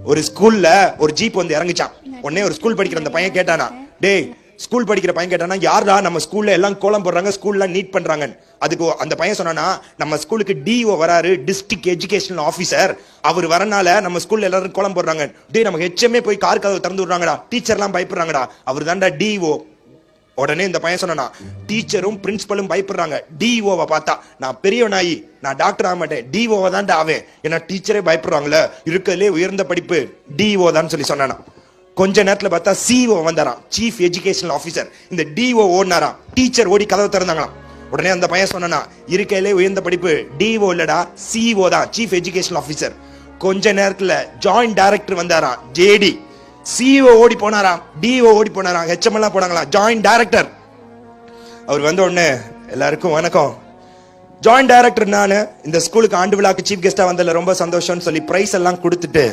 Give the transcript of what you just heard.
ஒரு ஸ்கூல்ல ஒரு ஜீப் வந்து இறங்குச்சான். உடனே ஒரு ஸ்கூல் படிக்கிற அந்த பையன் கேட்டானா, டேய் ஸ்கூல் படிக்கிற பையன் கேட்டானா, யாரா நம்ம ஸ்கூல்ல எல்லாம் கோலம் போடுறாங்க, ஸ்கூல்ல நீட் பண்றாங்க. அதுக்கு அந்த பையன் சொன்னானா, நம்ம ஸ்கூலுக்கு டிஓ வராரு, டிஸ்ட்ரிக்ட் எஜுகேஷனல் ஆபீசர், அவர் வரனால நம்ம ஸ்கூல்ல எல்லாரும் கோலம் போடுறாங்க. டேய் நம்ம ஹெச்எம்ஏ போய் கார் கதவு திறந்து விடுறாங்கடா, டீச்சர்லாம் பயப்படுறாங்கடா, அவர் தான்டா டிஓ. உடனே இந்த பையன் சொன்னா, டீச்சரும் பிரின்சிபலும் பயப்படுறாங்க டிஓவை பார்த்தா. நான் பெரிய நாயி, நான் டாக்டர் ஆக மாட்டேன், டிஓவை தான் ஆவேன், ஏன்னா டீச்சரே பயப்படுறாங்களே, இருக்கிறதுலே உயர்ந்த படிப்பு டிஓ தான் சொல்லி சொன்னானா. கொஞ்ச நேரத்துல பார்த்தா சிஓ வந்தாராம், சீஃப் எஜுகேஷனல் ஆபீசர். இந்த டிஓ ஓடினாராம், டீச்சர் ஓடி கதவை திறந்தாங்களாம். உடனே அந்த பையன் சொன்னா, இருக்கையிலே உயர்ந்த படிப்பு டிஓ இல்லடா, சிஓ தான், சீஃப் எஜுகேஷனல் ஆபீசர். கொஞ்ச நேரத்துல ஜாயிண்ட் டைரக்டர் வந்தாராம், ஜேடி. சிஓ ஓடி போனாராம், டிஓ ஓடி போனாராம், ஹெச்எம் எல்லாம் போனாங்களாம், ஜாயிண்ட் டைரக்டர். அவர் வந்த உடனே எல்லாருக்கும் வணக்கம், ஜாயிண்ட் டைரக்டர் நானு, இந்த ஸ்கூலுக்கு ஆண்டு விழாக்கு சீஃப் கெஸ்டா வந்ததுல ரொம்ப சந்தோஷம்னு சொல்லி பிரைஸ் எல்லாம் கொடுத்துட்டு